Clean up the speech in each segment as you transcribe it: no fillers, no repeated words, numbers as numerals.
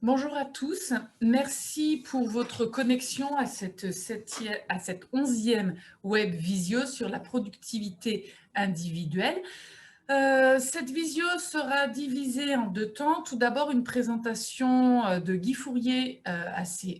Bonjour à tous, merci pour votre connexion à cette 11e web visio sur la productivité individuelle. Cette visio sera divisée en deux temps. Tout d'abord, une présentation de Guy Fourier, ACE,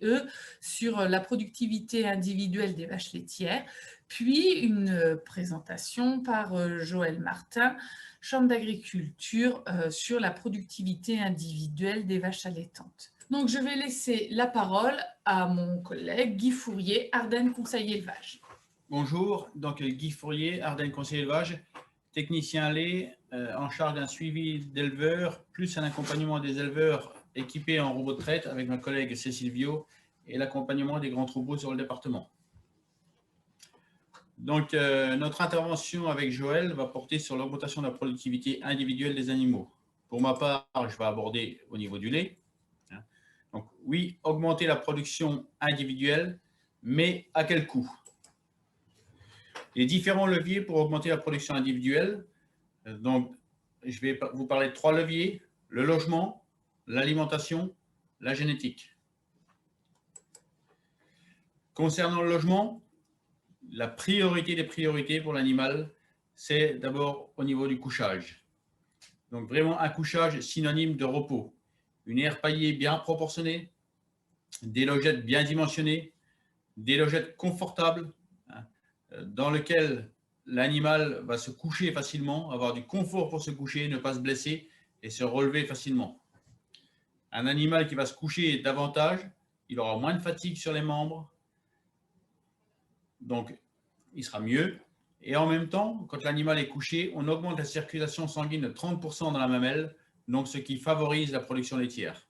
sur la productivité individuelle des vaches laitières, puis une présentation par Joël Martin, Chambre d'agriculture, sur la productivité individuelle des vaches allaitantes. Donc, je vais laisser la parole à mon collègue Guy Fourier, Ardennes Conseil Élevage. Bonjour, donc Guy Fourier, Ardennes Conseil Élevage, technicien lait en charge d'un suivi d'éleveurs, plus un accompagnement des éleveurs équipés en robots de traite avec ma collègue Cécile Viau et l'accompagnement des grands troupeaux sur le département. Donc, notre intervention avec Joël va porter sur l'augmentation de la productivité individuelle des animaux. Pour ma part, je vais aborder au niveau du lait. Donc, oui, augmenter la production individuelle, mais à quel coût? Les différents leviers pour augmenter la production individuelle. Donc, je vais vous parler de 3 leviers: le logement, l'alimentation, la génétique. Concernant le logement, la priorité des priorités pour l'animal, c'est d'abord au niveau du couchage. Donc, vraiment un couchage synonyme de repos. Une aire paillée bien proportionnée, des logettes bien dimensionnées, des logettes confortables, dans lesquelles l'animal va se coucher facilement, avoir du confort pour se coucher, ne pas se blesser et se relever facilement. Un animal qui va se coucher davantage, il aura moins de fatigue sur les membres, donc il sera mieux. Et en même temps, quand l'animal est couché, on augmente la circulation sanguine de 30% dans la mamelle, donc ce qui favorise la production laitière.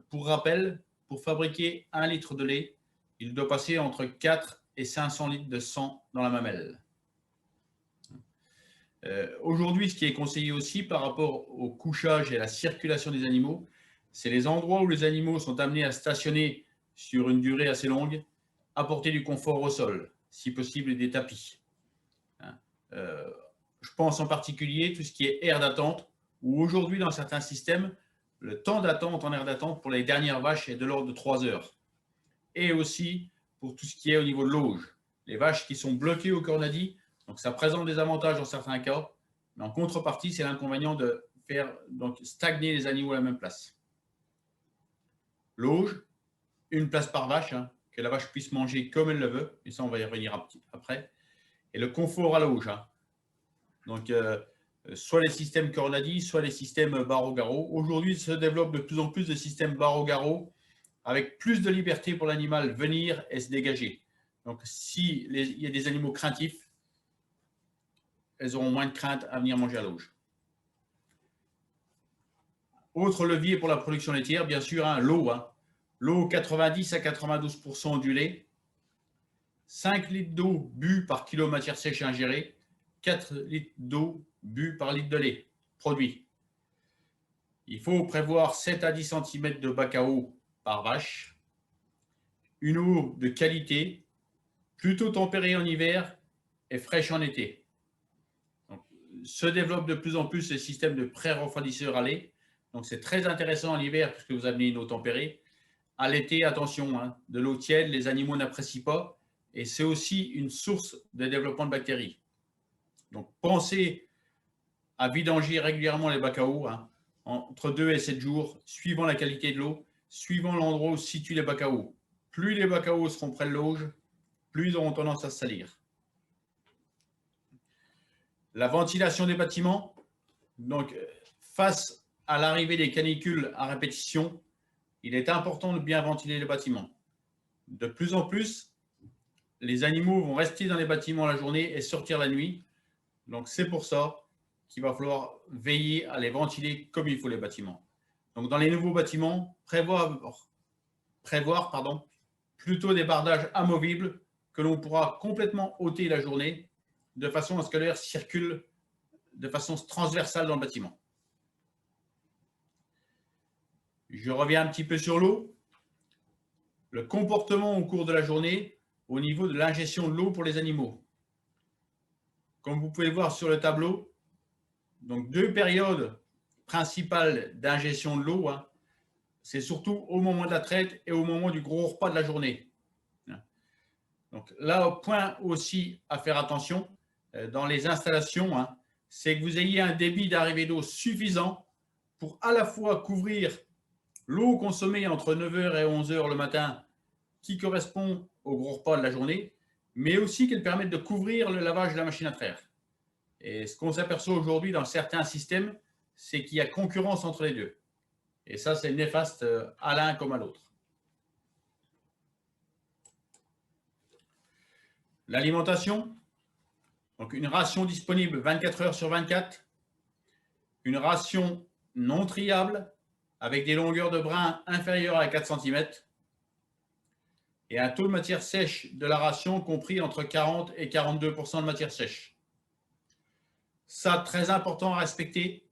Pour rappel, pour fabriquer 1 litre de lait, il doit passer entre 4 et 500 litres de sang dans la mamelle. Aujourd'hui, ce qui est conseillé aussi par rapport au couchage et à la circulation des animaux, c'est les endroits où les animaux sont amenés à stationner sur une durée assez longue, apporter du confort au sol, si possible des tapis. Je pense en particulier tout ce qui est aire d'attente, où aujourd'hui dans certains systèmes, le temps d'attente en aire d'attente pour les dernières vaches est de l'ordre de 3 heures. Et aussi pour tout ce qui est au niveau de l'auge. Les vaches qui sont bloquées au cornadi, donc ça présente des avantages dans certains cas, mais en contrepartie, c'est l'inconvénient de faire donc stagner les animaux à la même place. L'auge, une place par vache, que la vache puisse manger comme elle le veut, et ça on va y revenir après. Et le confort à l'auge. Donc, soit les systèmes cornadi, soit les systèmes barreau-garrot. Aujourd'hui, il se développe de plus en plus de systèmes barreau-garrot avec plus de liberté pour l'animal venir et se dégager. Donc, s'il y a des animaux craintifs, elles auront moins de crainte à venir manger à l'auge. Autre levier pour la production laitière, bien sûr, l'eau. L'eau, 90 à 92% du lait, 5 litres d'eau bu par kilo de matière sèche ingérée, 4 litres d'eau bu par litre de lait produit. Il faut prévoir 7 à 10 cm de bac à eau par vache, une eau de qualité, plutôt tempérée en hiver et fraîche en été. Donc, se développent de plus en plus les systèmes de pré-refroidisseurs à lait. Donc, c'est très intéressant en hiver puisque vous amenez une eau tempérée. À l'été, attention, de l'eau tiède, les animaux n'apprécient pas et c'est aussi une source de développement de bactéries. Donc, pensez à vidanger régulièrement les bacs à eau, entre 2 et 7 jours, suivant la qualité de l'eau, suivant l'endroit où se situent les bacs à eau. Plus les bacs à eau seront près de l'auge, plus ils auront tendance à se salir. La ventilation des bâtiments. Donc, face à l'arrivée des canicules à répétition, il est important de bien ventiler les bâtiments. De plus en plus, les animaux vont rester dans les bâtiments la journée et sortir la nuit. Donc, c'est pour ça qu'il va falloir veiller à les ventiler comme il faut les bâtiments. Donc, dans les nouveaux bâtiments, prévoir plutôt des bardages amovibles que l'on pourra complètement ôter la journée de façon à ce que l'air circule de façon transversale dans le bâtiment. Je reviens un petit peu sur l'eau. Le comportement au cours de la journée au niveau de l'ingestion de l'eau pour les animaux. Comme vous pouvez voir sur le tableau, donc 2 périodes principales d'ingestion de l'eau, c'est surtout au moment de la traite et au moment du gros repas de la journée. Donc là, point aussi à faire attention dans les installations, hein, c'est que vous ayez un débit d'arrivée d'eau suffisant pour à la fois couvrir l'eau consommée entre 9h et 11h le matin, qui correspond au gros repas de la journée, mais aussi qu'elle permette de couvrir le lavage de la machine à traire. Et ce qu'on s'aperçoit aujourd'hui dans certains systèmes, c'est qu'il y a concurrence entre les deux. Et ça, c'est néfaste à l'un comme à l'autre. L'alimentation, donc une ration disponible 24 heures sur 24, une ration non triable avec des longueurs de brin inférieures à 4 cm et un taux de matière sèche de la ration compris entre 40 et 42% de matière sèche. Ça, très important à respecter.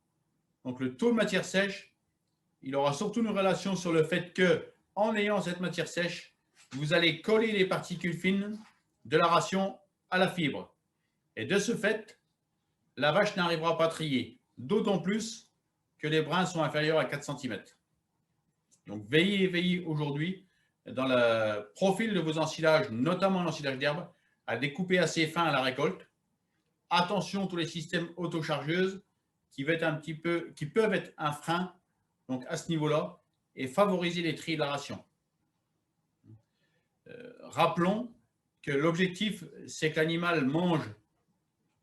Donc le taux de matière sèche, il aura surtout une relation sur le fait que, en ayant cette matière sèche, vous allez coller les particules fines de la ration à la fibre. Et de ce fait, la vache n'arrivera pas à trier, d'autant plus que les brins sont inférieurs à 4 cm. Donc veillez aujourd'hui dans le profil de vos ensilages, notamment l'ensilage d'herbe, à découper assez fin à la récolte. Attention tous les systèmes autochargeuses qui peuvent être un frein donc à ce niveau-là et favoriser les tris de la ration. Rappelons que l'objectif, c'est que l'animal mange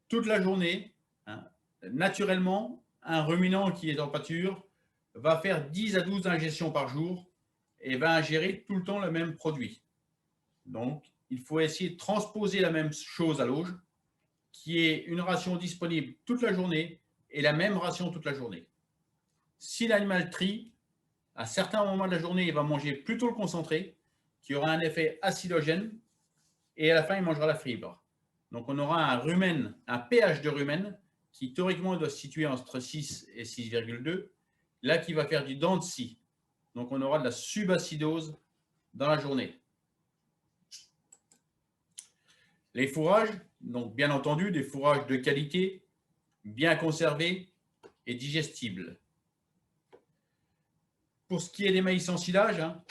toute la journée. Hein. Naturellement, un ruminant qui est en pâture va faire 10 à 12 ingestions par jour et va ingérer tout le temps le même produit. Donc, il faut essayer de transposer la même chose à l'auge, qui est une ration disponible toute la journée et la même ration toute la journée. Si l'animal trie, à certains moments de la journée, il va manger plutôt le concentré, qui aura un effet acidogène, et à la fin, il mangera la fibre. Donc, on aura un pH de rumen qui, théoriquement, doit se situer entre 6 et 6,2, là, qui va faire du dents de scie. Donc, on aura de la subacidose dans la journée. Les fourrages, donc bien entendu, des fourrages de qualité, bien conservés et digestibles. Pour ce qui est des maïs en silage, hein,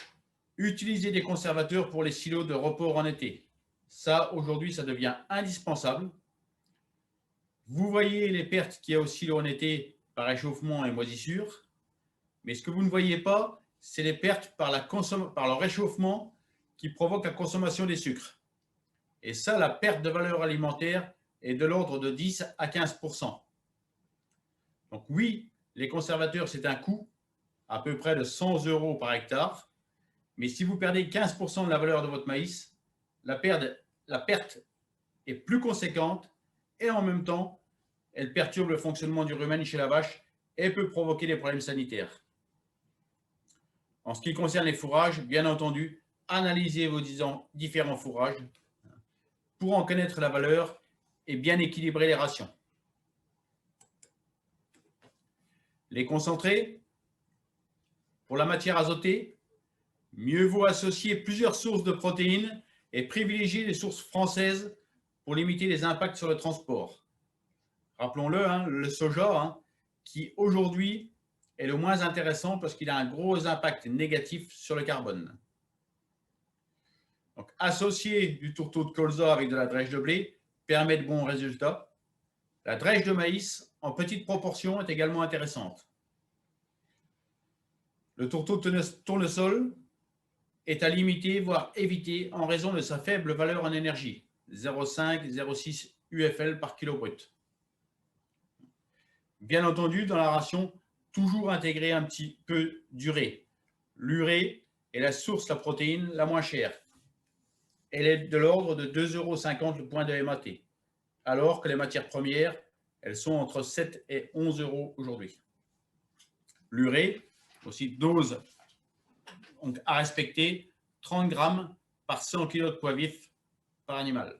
utilisez des conservateurs pour les silos de report en été. Ça, aujourd'hui, ça devient indispensable. Vous voyez les pertes qu'il y a au silo en été par réchauffement et moisissure, mais ce que vous ne voyez pas, c'est les pertes par le réchauffement qui provoque la consommation des sucres. Et ça, la perte de valeur alimentaire est de l'ordre de 10 à 15%. Donc oui, les conservateurs, c'est un coût à peu près de 100 € par hectare, mais si vous perdez 15% de la valeur de votre maïs, la perte est plus conséquente et en même temps, elle perturbe le fonctionnement du rumen chez la vache et peut provoquer des problèmes sanitaires. En ce qui concerne les fourrages, bien entendu, analysez vos différents fourrages pour en connaître la valeur et bien équilibrer les rations. Les concentrés, pour la matière azotée, mieux vaut associer plusieurs sources de protéines et privilégier les sources françaises pour limiter les impacts sur le transport. Rappelons-le, hein, le soja, hein, qui aujourd'hui est le moins intéressant parce qu'il a un gros impact négatif sur le carbone. Donc, associer du tourteau de colza avec de la drèche de blé permet de bons résultats. La drèche de maïs, en petite proportion, est également intéressante. Le tourteau de tournesol est à limiter, voire éviter, en raison de sa faible valeur en énergie, 0,5-0,6 UFL par kilo brut. Bien entendu, dans la ration, toujours intégrer un petit peu d'urée. L'urée est la source de la protéine la moins chère. Elle est de l'ordre de 2,50 € le point de MAT, alors que les matières premières, elles sont entre 7 et 11 € aujourd'hui. L'urée, aussi dose donc, à respecter, 30 grammes par 100 kg de poids vif par animal.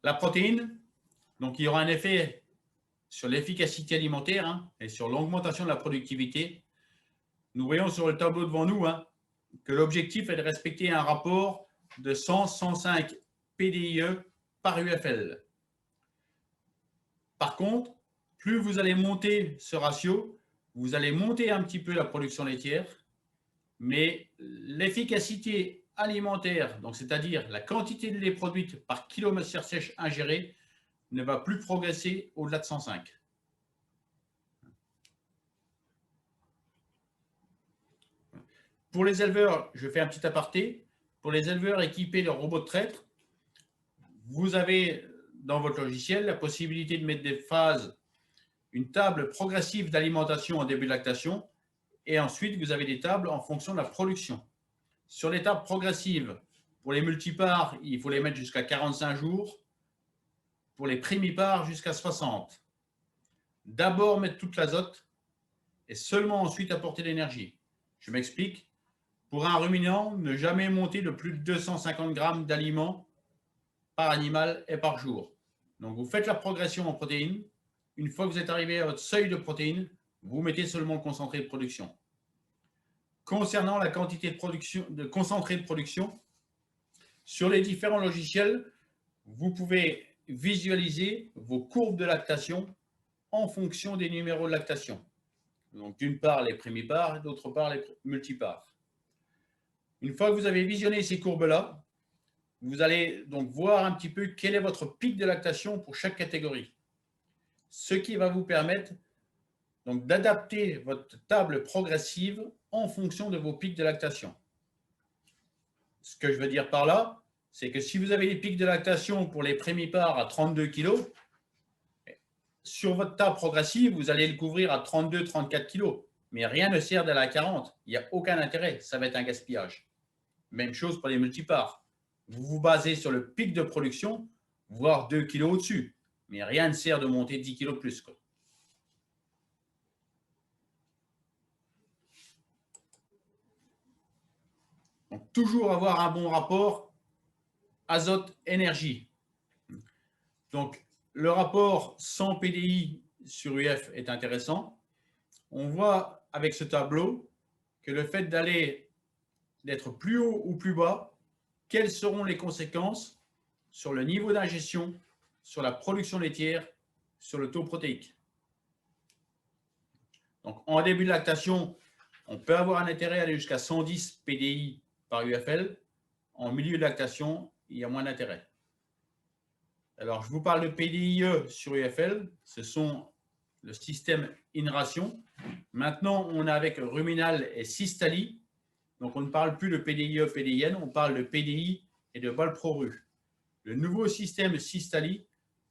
La protéine, donc il y aura un effet sur l'efficacité alimentaire hein, et sur l'augmentation de la productivité. Nous voyons sur le tableau devant nous hein, que l'objectif est de respecter un rapport de 100-105 PDIE par UFL. Par contre, plus vous allez monter ce ratio, vous allez monter un petit peu la production laitière, mais l'efficacité alimentaire, donc c'est-à-dire la quantité de lait produite par kilo matière sèche ingérée, ne va plus progresser au-delà de 105. Pour les éleveurs, je fais un petit aparté. Pour les éleveurs équipés de robots de traître, vous avez dans votre logiciel la possibilité de mettre des phases, une table progressive d'alimentation en début de lactation, et ensuite vous avez des tables en fonction de la production. Sur les tables progressives, pour les multipares, il faut les mettre jusqu'à 45 jours. Pour les primipares, jusqu'à 60. D'abord mettre toute l'azote et seulement ensuite apporter l'énergie. Je m'explique. Pour un ruminant, ne jamais monter de plus de 250 grammes d'aliments par animal et par jour. Donc, vous faites la progression en protéines. Une fois que vous êtes arrivé à votre seuil de protéines, vous mettez seulement le concentré de production. Concernant la quantité de concentré de production, sur les différents logiciels, vous pouvez visualiser vos courbes de lactation en fonction des numéros de lactation. Donc, d'une part, les primipares, d'autre part, les multipares. Une fois que vous avez visionné ces courbes-là, vous allez donc voir un petit peu quel est votre pic de lactation pour chaque catégorie. Ce qui va vous permettre donc d'adapter votre table progressive en fonction de vos pics de lactation. Ce que je veux dire par là, c'est que si vous avez les pics de lactation pour les primipares à 32 kg, sur votre table progressive, vous allez le couvrir à 32-34 kg. Mais rien ne sert d'aller à 40. Il n'y a aucun intérêt. Ça va être un gaspillage. Même chose pour les multipares. Vous vous basez sur le pic de production, voire 2 kg au-dessus. Mais rien ne sert de monter 10 kg de plus, quoi. Donc, toujours avoir un bon rapport azote-énergie. Donc, le rapport 100 PDI sur UF est intéressant. On voit avec ce tableau que le fait d'être plus haut ou plus bas, quelles seront les conséquences sur le niveau d'ingestion, sur la production laitière, sur le taux protéique. Donc, en début de lactation, on peut avoir un intérêt à aller jusqu'à 110 PDI par UFL. En milieu de lactation, il y a moins d'intérêt. Alors, je vous parle de PDIE sur UFL. Ce sont le système in-ration. Maintenant, on est avec ruminal et systali. Donc, on ne parle plus de PDIE, PDIN, on parle de PDI et de valproru. Le nouveau système systali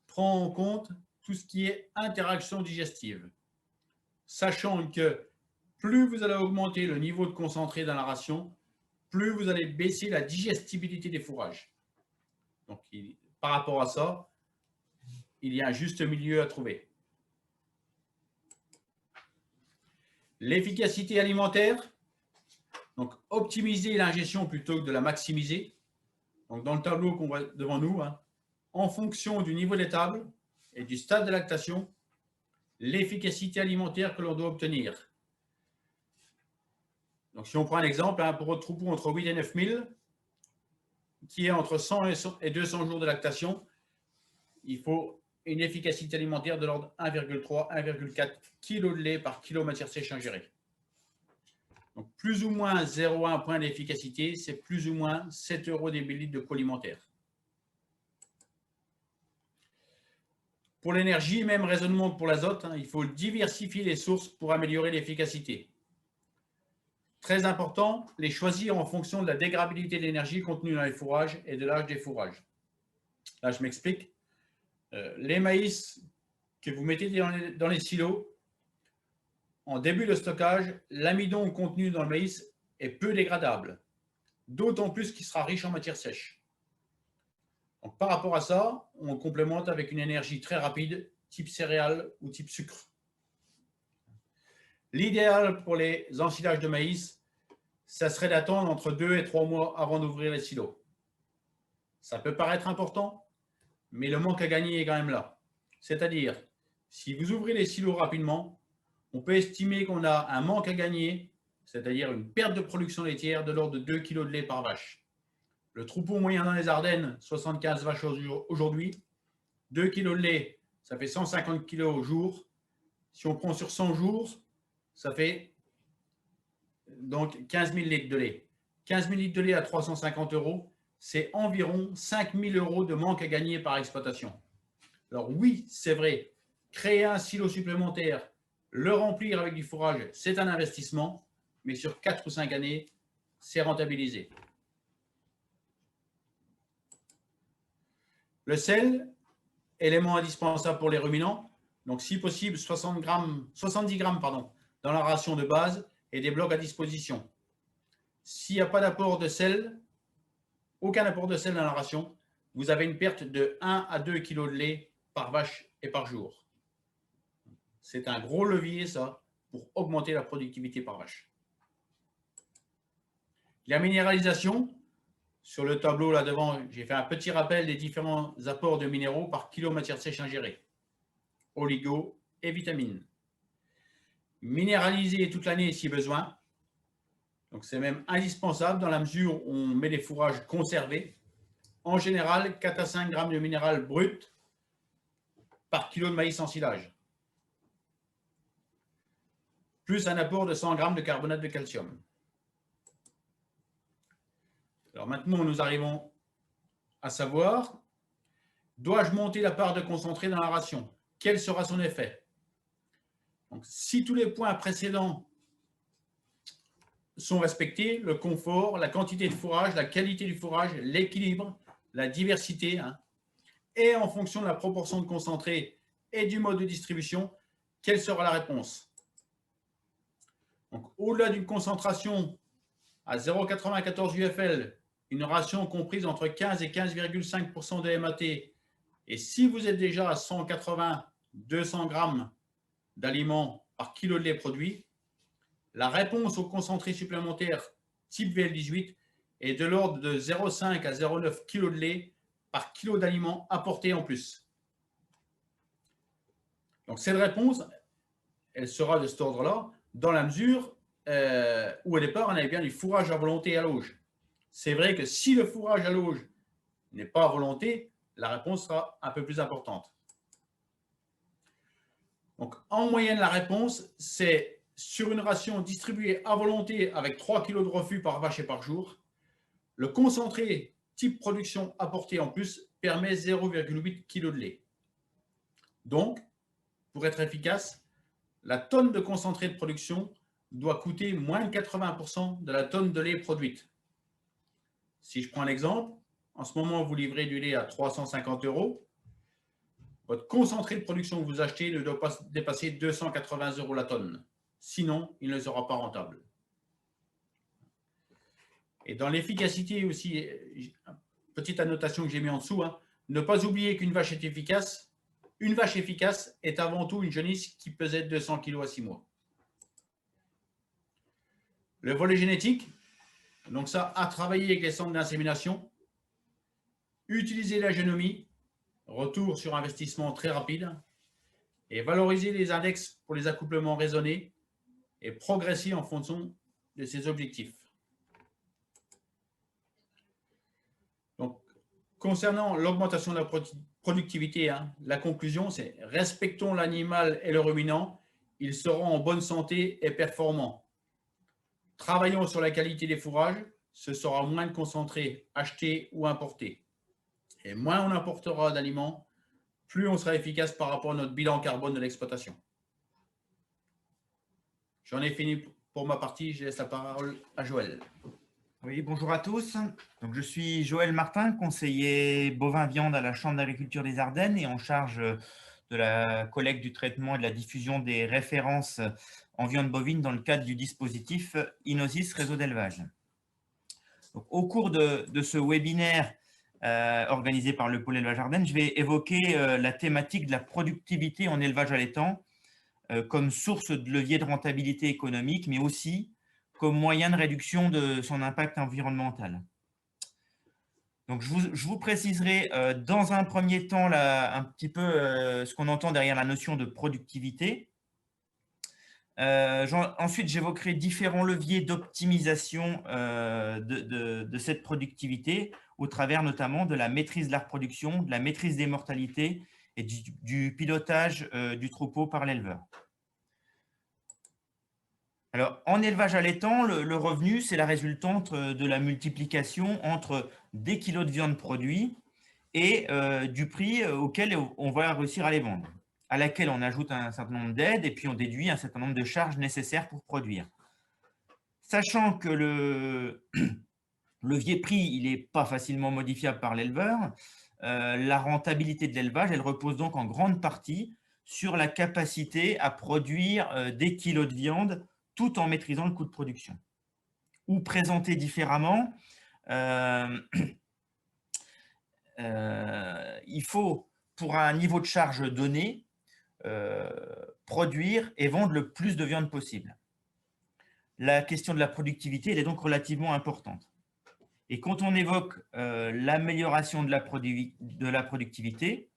prend en compte tout ce qui est interaction digestive. Sachant que plus vous allez augmenter le niveau de concentré dans la ration, plus vous allez baisser la digestibilité des fourrages. Donc, par rapport à ça, il y a un juste milieu à trouver. L'efficacité alimentaire, donc optimiser l'ingestion plutôt que de la maximiser. Donc, dans le tableau qu'on voit devant nous, en fonction du niveau des tables et du stade de lactation, l'efficacité alimentaire que l'on doit obtenir. Donc, si on prend un exemple, pour votre troupeau entre 8 et 9 000, qui est entre 100 et 200 jours de lactation, il faut une efficacité alimentaire de l'ordre 1,3-1,4 kg de lait par kilo matière sèche ingérée. Donc, plus ou moins 0,1 point d'efficacité, c'est plus ou moins 7 € des millilitres de co-alimentaire. Pour l'énergie, même raisonnement que pour l'azote, il faut diversifier les sources pour améliorer l'efficacité. Très important, les choisir en fonction de la dégradabilité de l'énergie contenue dans les fourrages et de l'âge des fourrages. Là, je m'explique. Les maïs que vous mettez dans les silos, en début de stockage, l'amidon contenu dans le maïs est peu dégradable, d'autant plus qu'il sera riche en matière sèche. Donc, par rapport à ça, on complémente avec une énergie très rapide, type céréales ou type sucre. L'idéal pour les ensilages de maïs, ça serait d'attendre entre 2 et 3 mois avant d'ouvrir les silos. Ça peut paraître important, mais le manque à gagner est quand même là. C'est-à-dire, si vous ouvrez les silos rapidement, on peut estimer qu'on a un manque à gagner, c'est-à-dire une perte de production laitière de l'ordre de 2 kg de lait par vache. Le troupeau moyen dans les Ardennes, 75 vaches aujourd'hui, 2 kg de lait ça fait 150 kg au jour. Si on prend sur 100 jours, ça fait donc 15 000 litres de lait. 15 000 litres de lait à 350 €, c'est environ 5 000 € de manque à gagner par exploitation. Alors oui, c'est vrai, créer un silo supplémentaire, le remplir avec du fourrage, c'est un investissement, mais sur 4 ou 5 années, c'est rentabilisé. Le sel, élément indispensable pour les ruminants, donc si possible 70 grammes dans la ration de base et des blocs à disposition. S'il n'y a pas d'apport de sel, aucun apport de sel dans la ration, vous avez une perte de 1 à 2 kg de lait par vache et par jour. C'est un gros levier, ça, pour augmenter la productivité par vache. La minéralisation, sur le tableau là devant, j'ai fait un petit rappel des différents apports de minéraux par kilo matière sèche ingérée, oligo et vitamines. Minéraliser toute l'année si besoin. Donc c'est même indispensable dans la mesure où on met des fourrages conservés. En général, 4 à 5 grammes de minéral brut par kilo de maïs en silage. Plus un apport de 100 grammes de carbonate de calcium. Alors maintenant, nous arrivons à savoir, dois-je monter la part de concentré dans la ration? Quel sera son effet? Donc, si tous les points précédents sont respectés, le confort, la quantité de fourrage, la qualité du fourrage, l'équilibre, la diversité, et en fonction de la proportion de concentré et du mode de distribution, quelle sera la réponse? Donc, au-delà d'une concentration à 0,94 UFL, une ration comprise entre 15 et 15,5% de MAT, et si vous êtes déjà à 180-200 grammes d'aliments par kilo de lait produit, la réponse au concentré supplémentaire type VL18 est de l'ordre de 0,5 à 0,9 kg de lait par kilo d'aliments apportés en plus. Donc cette réponse, elle sera de cet ordre-là, dans la mesure où au départ, on avait bien du fourrage à volonté à l'auge. C'est vrai que si le fourrage à l'auge n'est pas à volonté, la réponse sera un peu plus importante. Donc, en moyenne, la réponse, c'est sur une ration distribuée à volonté avec 3 kg de refus par vache et par jour, le concentré type production apporté en plus permet 0,8 kg de lait. Donc, pour être efficace, la tonne de concentré de production doit coûter moins de 80% de la tonne de lait produite. Si je prends l'exemple, en ce moment, vous livrez du lait à 350 €. Votre concentré de production que vous achetez ne doit pas dépasser 280 € la tonne. Sinon, il ne sera pas rentable. Et dans l'efficacité aussi, petite annotation que j'ai mis en dessous, ne pas oublier qu'une vache est efficace. Une vache efficace est avant tout une jeunisse qui pesait 200 kg à 6 mois. Le volet génétique, donc ça, à travailler avec les centres d'insémination. Utiliser la génomie, retour sur investissement très rapide, et valoriser les index pour les accouplements raisonnés et progresser en fonction de ses objectifs. Donc, concernant l'augmentation de la productivité, la conclusion, c'est respectons l'animal et le ruminant, ils seront en bonne santé et performants. Travaillons sur la qualité des fourrages, ce sera moins de concentré acheté ou importé. Et moins on importera d'aliments, plus on sera efficace par rapport à notre bilan carbone de l'exploitation. J'en ai fini pour ma partie, je laisse la parole à Joël. Oui, bonjour à tous. Donc, je suis Joël Martin, conseiller bovin-viande à la Chambre d'agriculture des Ardennes et en charge de la collecte, du traitement et de la diffusion des références en viande bovine dans le cadre du dispositif Inosis Réseau d'élevage. Au cours de ce webinaire organisé par le pôle élevage Ardennes, je vais évoquer la thématique de la productivité en élevage allaitant comme source de levier de rentabilité économique, mais aussi comme moyen de réduction de son impact environnemental. Donc, je vous préciserai dans un premier temps là, un petit peu ce qu'on entend derrière la notion de productivité. Ensuite, j'évoquerai différents leviers d'optimisation de cette productivité au travers notamment de la maîtrise de la reproduction, de la maîtrise des mortalités et du pilotage du troupeau par l'éleveur. Alors, en élevage allaitant, le revenu, c'est la résultante de la multiplication entre des kilos de viande produits et du prix auquel on va réussir à les vendre, à laquelle on ajoute un certain nombre d'aides et puis on déduit un certain nombre de charges nécessaires pour produire. Sachant que le levier prix, il n'est pas facilement modifiable par l'éleveur, la rentabilité de l'élevage, elle repose donc en grande partie sur la capacité à produire des kilos de viande tout en maîtrisant le coût de production. Ou présenté différemment, il faut, pour un niveau de charge donné, produire et vendre le plus de viande possible. La question de la productivité, elle est donc relativement importante. Et quand on évoque l'amélioration de la productivité,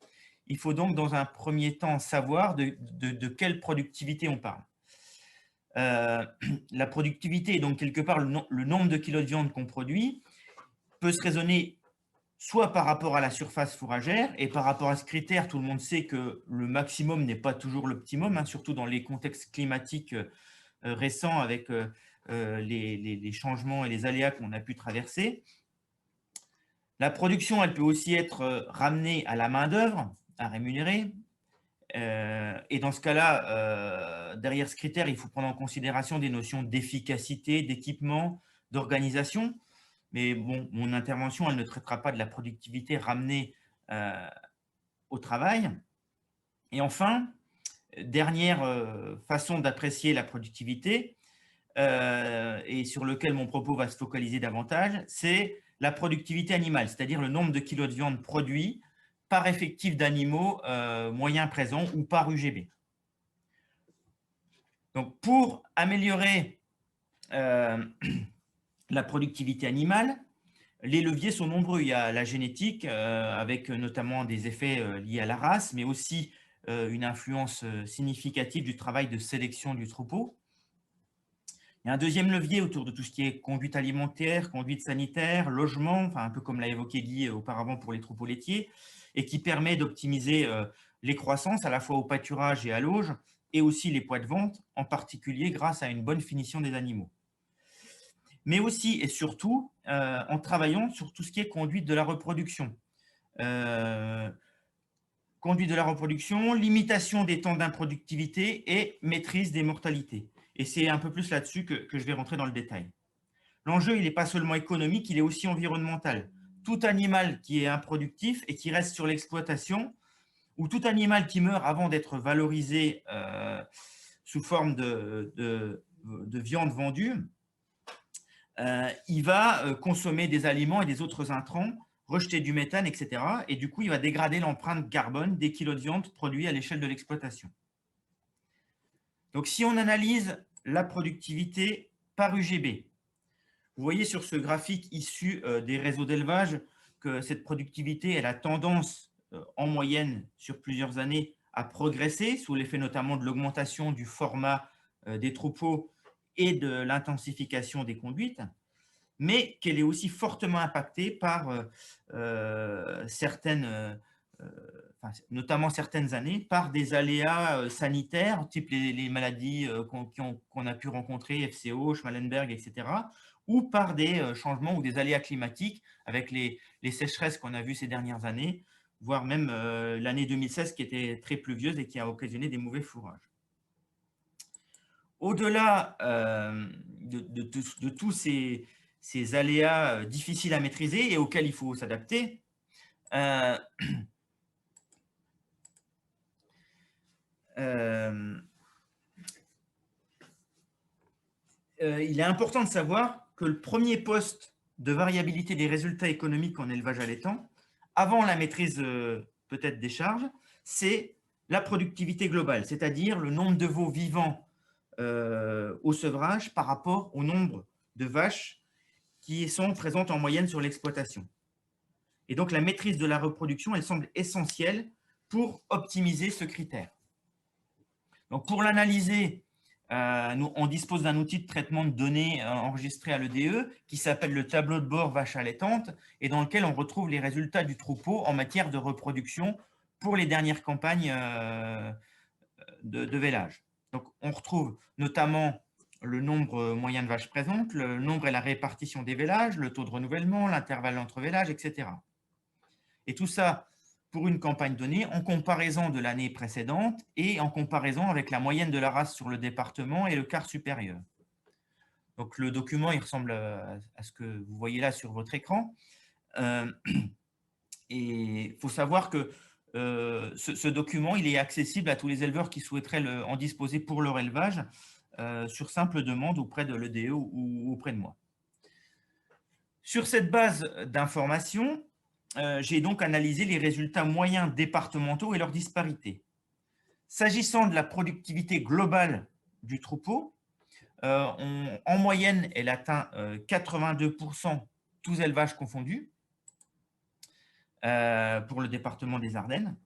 il faut donc dans un premier temps savoir de quelle productivité on parle. La productivité, donc quelque part le nombre de kilos de viande qu'on produit, peut se raisonner soit par rapport à la surface fourragère, et par rapport à ce critère, tout le monde sait que le maximum n'est pas toujours l'optimum, hein, surtout dans les contextes climatiques récents avec les changements et les aléas qu'on a pu traverser. La production, elle peut aussi être ramenée à la main-d'œuvre, à rémunérer. Et dans ce cas-là, derrière ce critère, il faut prendre en considération des notions d'efficacité, d'équipement, d'organisation. Mais bon, mon intervention, elle ne traitera pas de la productivité ramenée au travail. Et enfin, dernière façon d'apprécier la productivité, et sur lequel mon propos va se focaliser davantage, c'est la productivité animale, c'est-à-dire le nombre de kilos de viande produits par effectif d'animaux moyens présents ou par UGB. Donc, pour améliorer la productivité animale, les leviers sont nombreux. Il y a la génétique, avec notamment des effets liés à la race, mais aussi une influence significative du travail de sélection du troupeau. Il y a un deuxième levier autour de tout ce qui est conduite alimentaire, conduite sanitaire, logement, enfin un peu comme l'a évoqué Guy auparavant pour les troupeaux laitiers, et qui permet d'optimiser les croissances à la fois au pâturage et à l'auge, et aussi les poids de vente, en particulier grâce à une bonne finition des animaux. Mais aussi et surtout en travaillant sur tout ce qui est conduite de la reproduction. Conduite de la reproduction, limitation des temps d'improductivité et maîtrise des mortalités. Et c'est un peu plus là-dessus que je vais rentrer dans le détail. L'enjeu, il n'est pas seulement économique, il est aussi environnemental. Tout animal qui est improductif et qui reste sur l'exploitation, ou tout animal qui meurt avant d'être valorisé sous forme de viande vendue, il va consommer des aliments et des autres intrants, rejeter du méthane, etc. Et du coup, il va dégrader l'empreinte carbone des kilos de viande produits à l'échelle de l'exploitation. Donc, si on analyse la productivité par UGB, vous voyez sur ce graphique issu des réseaux d'élevage que cette productivité, elle a tendance, en moyenne, sur plusieurs années, à progresser, sous l'effet notamment de l'augmentation du format des troupeaux et de l'intensification des conduites, mais qu'elle est aussi fortement impactée par notamment certaines années, par des aléas sanitaires, type les maladies qu'on a pu rencontrer, FCO, Schmallenberg, etc., ou par des changements ou des aléas climatiques avec les sécheresses qu'on a vues ces dernières années, voire même l'année 2016 qui était très pluvieuse et qui a occasionné des mauvais fourrages. Au-delà de tous ces aléas difficiles à maîtriser et auxquels il faut s'adapter, il est important de savoir que le premier poste de variabilité des résultats économiques en élevage allaitant, avant la maîtrise peut-être des charges, c'est la productivité globale, c'est-à-dire le nombre de veaux vivants au sevrage par rapport au nombre de vaches qui sont présentes en moyenne sur l'exploitation. Et donc, la maîtrise de la reproduction, elle semble essentielle pour optimiser ce critère. Donc, pour l'analyser, on dispose d'un outil de traitement de données enregistré à l'EDE qui s'appelle le tableau de bord vache allaitante et dans lequel on retrouve les résultats du troupeau en matière de reproduction pour les dernières campagnes de vélage. Donc, on retrouve notamment le nombre moyen de vaches présentes, le nombre et la répartition des vélages, le taux de renouvellement, l'intervalle entre vélages, etc. Et tout ça pour une campagne donnée en comparaison de l'année précédente et en comparaison avec la moyenne de la race sur le département et le quart supérieur. Donc, le document, il ressemble à ce que vous voyez là sur votre écran. Et il faut savoir que ce document, il est accessible à tous les éleveurs qui souhaiteraient en disposer pour leur élevage sur simple demande auprès de l'EDE ou auprès de moi. Sur cette base d'informations, j'ai donc analysé les résultats moyens départementaux et leurs disparités. S'agissant de la productivité globale du troupeau, en moyenne, elle atteint 82%, tous élevages confondus, pour le département des Ardennes,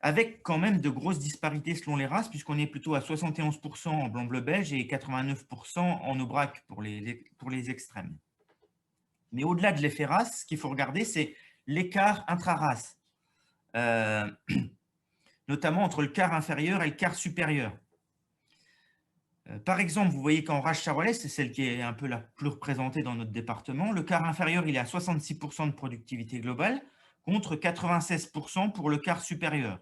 avec quand même de grosses disparités selon les races, puisqu'on est plutôt à 71% en blanc-bleu belge et 89% en aubrac pour les extrêmes. Mais au-delà de l'effet race, ce qu'il faut regarder, c'est l'écart intra-race, notamment entre le quart inférieur et le quart supérieur. Par exemple, vous voyez qu'en race charolaise, c'est celle qui est un peu la plus représentée dans notre département, le quart inférieur, il est à 66% de productivité globale, contre 96% pour le quart supérieur.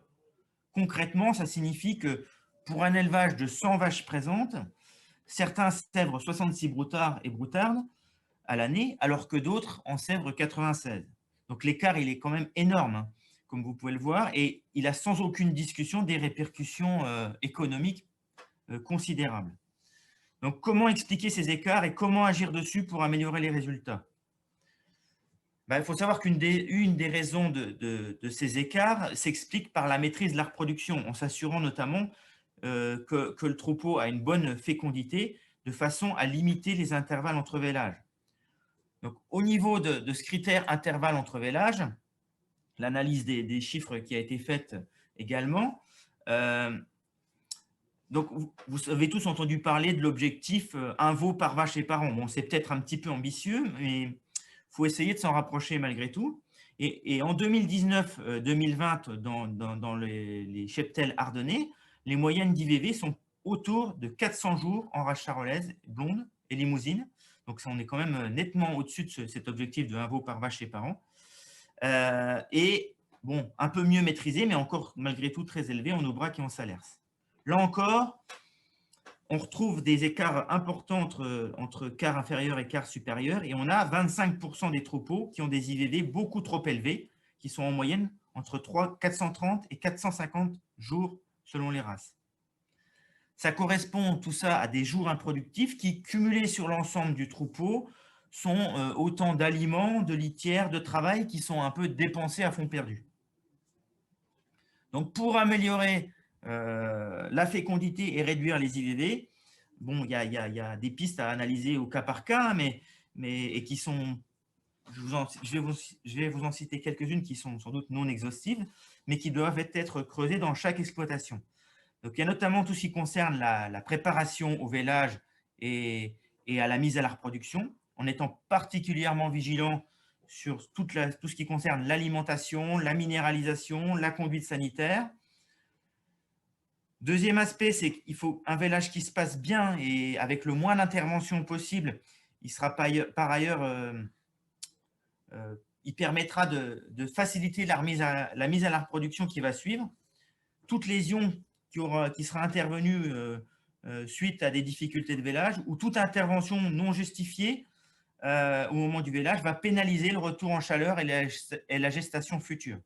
Concrètement, ça signifie que pour un élevage de 100 vaches présentes, certains sèvrent 66 broutards et broutardes à l'année, alors que d'autres en sèvrent 96. Donc l'écart, il est quand même énorme, hein, comme vous pouvez le voir, et il a sans aucune discussion des répercussions économiques considérables. Donc, comment expliquer ces écarts et comment agir dessus pour améliorer les résultats? Il faut savoir qu'une des raisons de ces écarts s'explique par la maîtrise de la reproduction, en s'assurant notamment que le troupeau a une bonne fécondité, de façon à limiter les intervalles entre vélages. Donc, au niveau de ce critère intervalle entre vélages, l'analyse des chiffres qui a été faite également, donc, vous avez tous entendu parler de l'objectif un veau par vache et par an. Bon, c'est peut-être un petit peu ambitieux, mais il faut essayer de s'en rapprocher malgré tout. Et en 2019-2020, dans les cheptels ardennais, les moyennes d'IVV sont autour de 400 jours en race charolaise, blonde et limousine. Donc, ça, on est quand même nettement au-dessus de cet objectif de un veau par vache et par an. Et bon, un peu mieux maîtrisé, mais encore malgré tout très élevé en aubrac et en salers. Là encore, on retrouve des écarts importants entre quart inférieur et quart supérieur, et on a 25% des troupeaux qui ont des IVV beaucoup trop élevés, qui sont en moyenne entre 430 et 450 jours selon les races. Ça correspond tout ça à des jours improductifs qui, cumulés sur l'ensemble du troupeau, sont autant d'aliments, de litières, de travail qui sont un peu dépensés à fond perdu. Donc, pour améliorer la fécondité et réduire les IVV, bon, il y a des pistes à analyser au cas par cas, et qui sont, je vais vous en citer quelques-unes qui sont sans doute non exhaustives, mais qui doivent être creusées dans chaque exploitation. Donc, il y a notamment tout ce qui concerne la préparation au vélage et à la mise à la reproduction, en étant particulièrement vigilant sur tout ce qui concerne l'alimentation, la minéralisation, la conduite sanitaire. Deuxième aspect, c'est qu'il faut un vélage qui se passe bien et avec le moins d'intervention possible. Il sera par ailleurs, il permettra de faciliter la mise à la reproduction qui va suivre. Toute lésion qui sera intervenue suite à des difficultés de vélage ou toute intervention non justifiée au moment du vélage va pénaliser le retour en chaleur et la gestation future.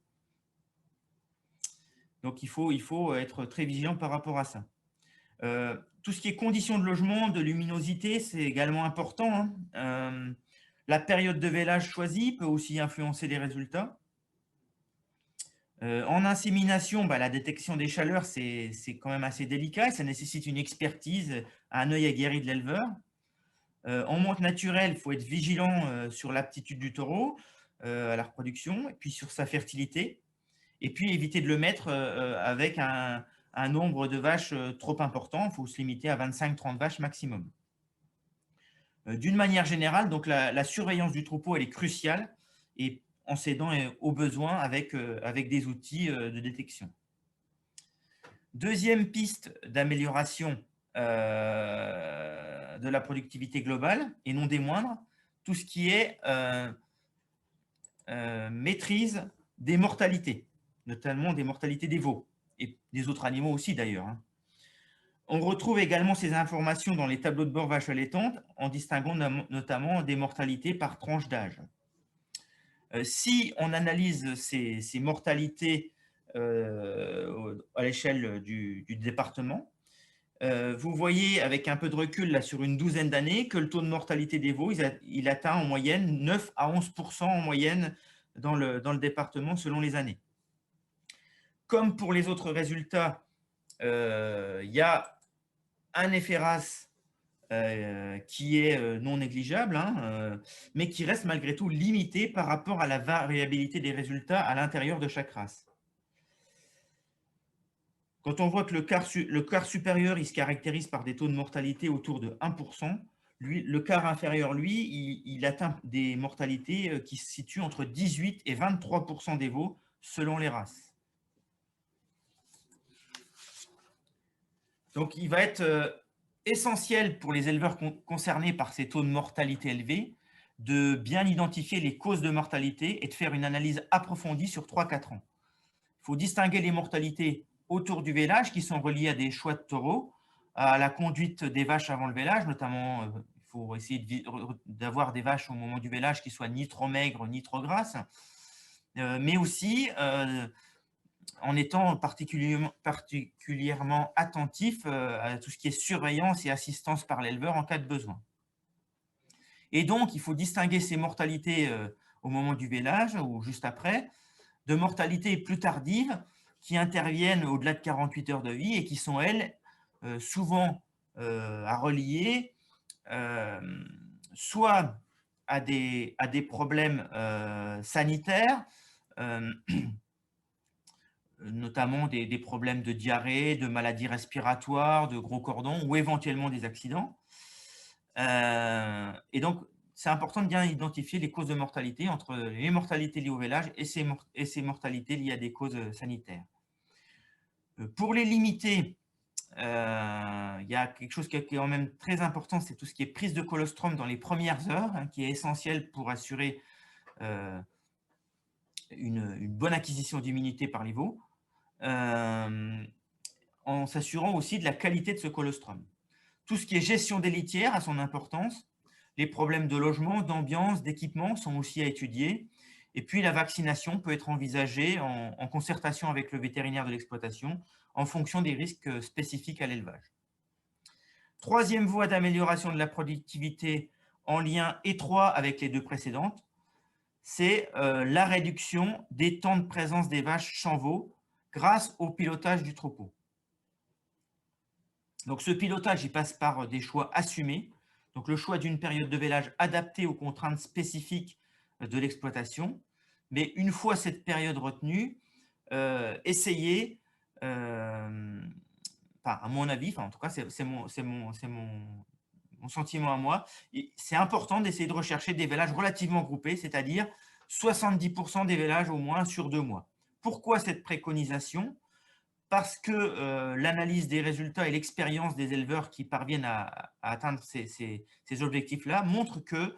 Donc, il faut être très vigilant par rapport à ça. Tout ce qui est conditions de logement, de luminosité, c'est également important, hein. La période de vélage choisie peut aussi influencer les résultats. En insémination, la détection des chaleurs, c'est quand même assez délicat et ça nécessite une expertise, un œil aguerri de l'éleveur. En monte naturelle, il faut être vigilant sur l'aptitude du taureau à la reproduction et puis sur sa fertilité. Et puis, éviter de le mettre avec un nombre de vaches trop important. Il faut se limiter à 25-30 vaches maximum. D'une manière générale, donc la surveillance du troupeau, elle est cruciale. Et en s'aidant au besoin avec des outils de détection. Deuxième piste d'amélioration de la productivité globale, et non des moindres, tout ce qui est maîtrise des mortalités, notamment des mortalités des veaux, et des autres animaux aussi d'ailleurs, hein. On retrouve également ces informations dans les tableaux de bord vaches allaitantes, en distinguant notamment des mortalités par tranche d'âge. Si on analyse ces mortalités à l'échelle du département, vous voyez avec un peu de recul là, sur une douzaine d'années que le taux de mortalité des veaux il atteint en moyenne 9 à 11% en moyenne dans le département selon les années. Comme pour les autres résultats, il y a un effet RAS qui est non négligeable, hein, mais qui reste malgré tout limité par rapport à la variabilité des résultats à l'intérieur de chaque race. Quand on voit que le quart supérieur il se caractérise par des taux de mortalité autour de 1%, le quart inférieur, lui, il atteint des mortalités qui se situent entre 18 et 23% des veaux selon les races. Donc, il va être essentiel pour les éleveurs concernés par ces taux de mortalité élevés de bien identifier les causes de mortalité et de faire une analyse approfondie sur 3-4 ans. Il faut distinguer les mortalités autour du vélage qui sont reliées à des choix de taureaux, à la conduite des vaches avant le vélage, notamment il faut essayer d'avoir des vaches au moment du vélage qui soient ni trop maigres ni trop grasses, mais aussi en étant particulièrement attentif à tout ce qui est surveillance et assistance par l'éleveur en cas de besoin. Et donc, il faut distinguer ces mortalités au moment du vélage ou juste après, de mortalités plus tardives qui interviennent au-delà de 48 heures de vie et qui sont, elles, souvent à relier soit à des problèmes sanitaires, notamment des problèmes de diarrhée, de maladies respiratoires, de gros cordons ou éventuellement des accidents. Et donc, c'est important de bien identifier les causes de mortalité entre les mortalités liées au vélage et ces mortalités liées à des causes sanitaires. Pour les limiter, il y a quelque chose qui est quand même très important, c'est tout ce qui est prise de colostrum dans les premières heures, hein, qui est essentiel pour assurer une bonne acquisition d'immunité par les veaux, en s'assurant aussi de la qualité de ce colostrum. Tout ce qui est gestion des litières a son importance. Les problèmes de logement, d'ambiance, d'équipement sont aussi à étudier. Et puis, la vaccination peut être envisagée en concertation avec le vétérinaire de l'exploitation en fonction des risques spécifiques à l'élevage. Troisième voie d'amélioration de la productivité en lien étroit avec les deux précédentes, c'est la réduction des temps de présence des vaches champs-veaux grâce au pilotage du troupeau. Donc, ce pilotage, il passe par des choix assumés. Donc, le choix d'une période de vélage adaptée aux contraintes spécifiques de l'exploitation. Mais une fois cette période retenue, essayer, à mon avis, en tout cas, c'est mon sentiment à moi, c'est important d'essayer de rechercher des vélages relativement groupés, c'est-à-dire 70% des vélages au moins sur 2 mois. Pourquoi cette préconisation ? Parce que l'analyse des résultats et l'expérience des éleveurs qui parviennent à atteindre ces objectifs-là montre que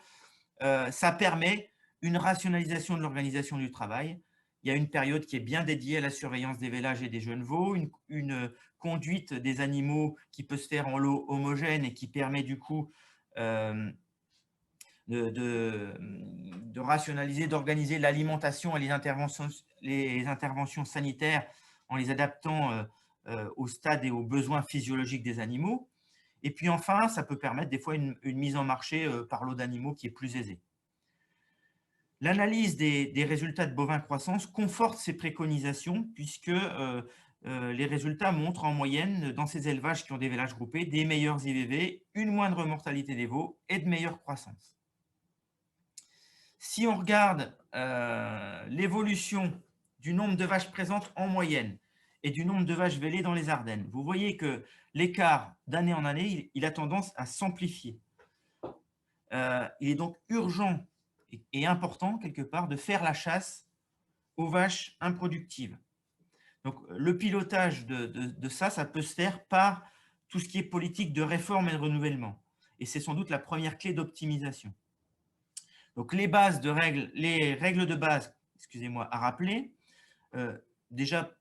ça permet une rationalisation de l'organisation du travail. Il y a une période qui est bien dédiée à la surveillance des vélages et des jeunes veaux, une conduite des animaux qui peut se faire en lot homogène et qui permet du coup de rationaliser, d'organiser l'alimentation et les interventions sanitaires en les adaptant au stade et aux besoins physiologiques des animaux. Et puis enfin, ça peut permettre des fois une mise en marché par lot d'animaux qui est plus aisée. L'analyse des résultats de bovins croissance conforte ces préconisations puisque les résultats montrent en moyenne, dans ces élevages qui ont des vélages groupés, des meilleurs IVV, une moindre mortalité des veaux et de meilleure croissance. Si on regarde l'évolution du nombre de vaches présentes en moyenne et du nombre de vaches vélées dans les Ardennes, vous voyez que l'écart d'année en année, il a tendance à s'amplifier. Il est donc urgent est important, quelque part, de faire la chasse aux vaches improductives. Donc, le pilotage de ça, ça peut se faire par tout ce qui est politique de réforme et de renouvellement. Et c'est sans doute la première clé d'optimisation. Donc, les règles de base, excusez-moi, à rappeler. Déjà,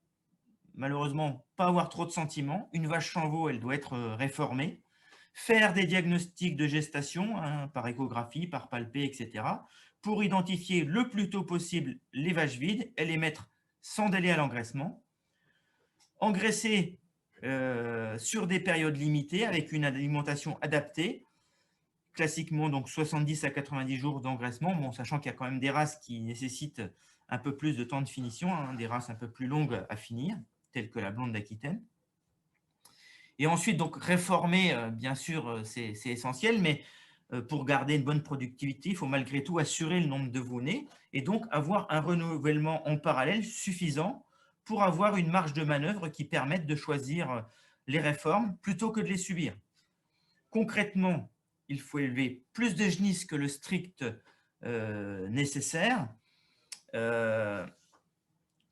malheureusement, pas avoir trop de sentiments. Une vache sans veau, elle doit être réformée. Faire des diagnostics de gestation, hein, par échographie, par palpée, etc., pour identifier le plus tôt possible les vaches vides et les mettre sans délai à l'engraissement. Engraisser sur des périodes limitées avec une alimentation adaptée, classiquement donc 70 à 90 jours d'engraissement, bon, sachant qu'il y a quand même des races qui nécessitent un peu plus de temps de finition, hein, des races un peu plus longues à finir, telles que la blonde d'Aquitaine. Et ensuite, donc, réformer, bien sûr, c'est essentiel, mais pour garder une bonne productivité, il faut malgré tout assurer le nombre de veaux-nés et donc avoir un renouvellement en parallèle suffisant pour avoir une marge de manœuvre qui permette de choisir les réformes plutôt que de les subir. Concrètement, il faut élever plus de genisses que le strict nécessaire.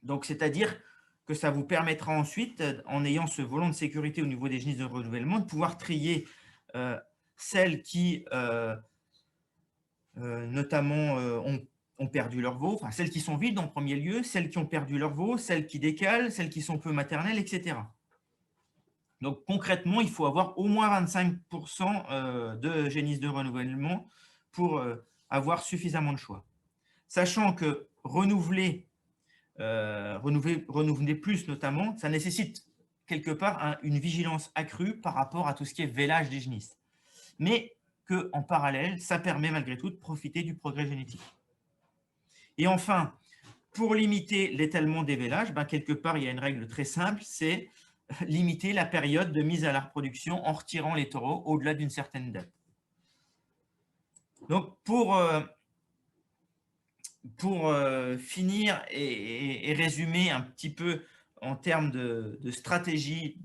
Donc, c'est-à-dire que ça vous permettra ensuite, en ayant ce volant de sécurité au niveau des genisses de renouvellement, de pouvoir trier celles qui, notamment, ont perdu leur veau, enfin, celles qui sont vides en premier lieu, celles qui ont perdu leur veau, celles qui décalent, celles qui sont peu maternelles, etc. Donc, concrètement, il faut avoir au moins 25% de génisses de renouvellement pour avoir suffisamment de choix. Sachant que renouveler plus notamment, ça nécessite quelque part une vigilance accrue par rapport à tout ce qui est vélage des genisses. Mais qu'en parallèle, ça permet malgré tout de profiter du progrès génétique. Et enfin, pour limiter l'étalement des vélages, quelque part, il y a une règle très simple, c'est limiter la période de mise à la reproduction en retirant les taureaux au-delà d'une certaine date. Donc, pour finir et résumer un petit peu en termes de stratégie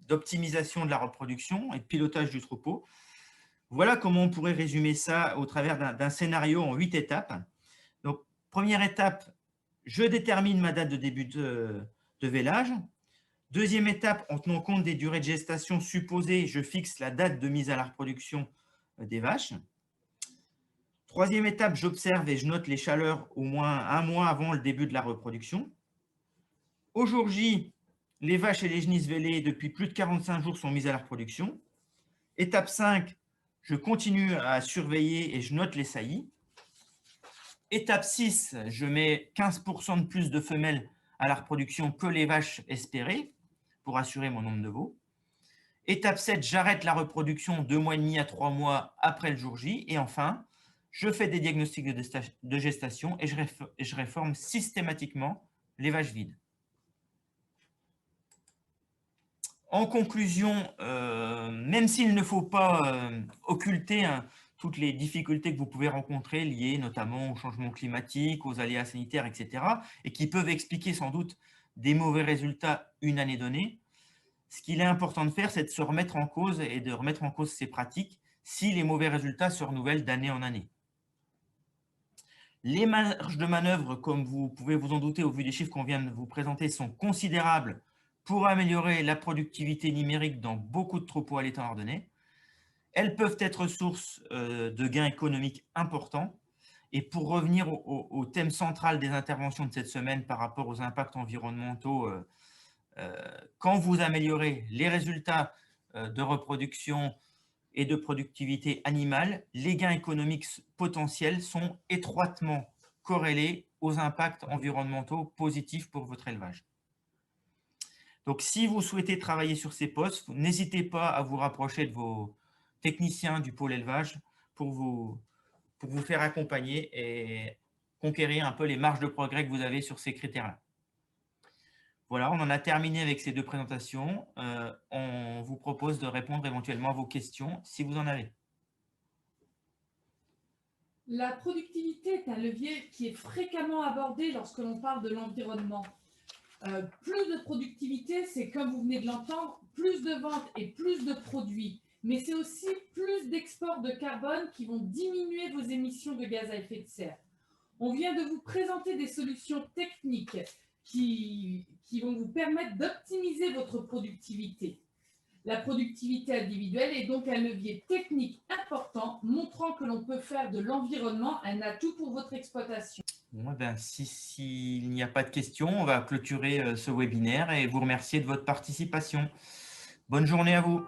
d'optimisation de la reproduction et de pilotage du troupeau, voilà comment on pourrait résumer ça au travers d'un scénario en 8 étapes. Donc, première étape, je détermine ma date de début de vélage. Deuxième étape, en tenant compte des durées de gestation supposées, je fixe la date de mise à la reproduction des vaches. Troisième étape, j'observe et je note les chaleurs au moins un mois avant le début de la reproduction. Au jour J, les vaches et les genisses vélées depuis plus de 45 jours sont mises à la reproduction. Étape 5, je continue à surveiller et je note les saillies. Étape 6, je mets 15% de plus de femelles à la reproduction que les vaches espérées pour assurer mon nombre de veaux. Étape 7, j'arrête la reproduction 2 mois et demi à 3 mois après le jour J. Et enfin, je fais des diagnostics de gestation et je réforme systématiquement les vaches vides. En conclusion, même s'il ne faut pas occulter toutes les difficultés que vous pouvez rencontrer liées notamment au changement climatique, aux aléas sanitaires, etc., et qui peuvent expliquer sans doute des mauvais résultats une année donnée, ce qu'il est important de faire, c'est de se remettre en cause et de remettre en cause ces pratiques si les mauvais résultats se renouvellent d'année en année. Les marges de manœuvre, comme vous pouvez vous en douter au vu des chiffres qu'on vient de vous présenter, sont considérables pour améliorer la productivité numérique dans beaucoup de troupeaux à l'étang ardennais. Elles peuvent être source de gains économiques importants. Et pour revenir au thème central des interventions de cette semaine par rapport aux impacts environnementaux, quand vous améliorez les résultats de reproduction et de productivité animale, les gains économiques potentiels sont étroitement corrélés aux impacts environnementaux positifs pour votre élevage. Donc, si vous souhaitez travailler sur ces postes, n'hésitez pas à vous rapprocher de vos techniciens du pôle élevage pour vous faire accompagner et conquérir un peu les marges de progrès que vous avez sur ces critères-là. Voilà, on en a terminé avec ces deux présentations. On vous propose de répondre éventuellement à vos questions, si vous en avez. La productivité est un levier qui est fréquemment abordé lorsque l'on parle de l'environnement. Plus de productivité, c'est comme vous venez de l'entendre, plus de ventes et plus de produits. mais c'est aussi plus d'exports de carbone qui vont diminuer vos émissions de gaz à effet de serre. On vient de vous présenter des solutions techniques qui vont vous permettre d'optimiser votre productivité. La productivité individuelle est donc un levier technique important, montrant que l'on peut faire de l'environnement un atout pour votre exploitation. Bon, s'il n'y a pas de questions, on va clôturer ce webinaire et vous remercier de votre participation. Bonne journée à vous.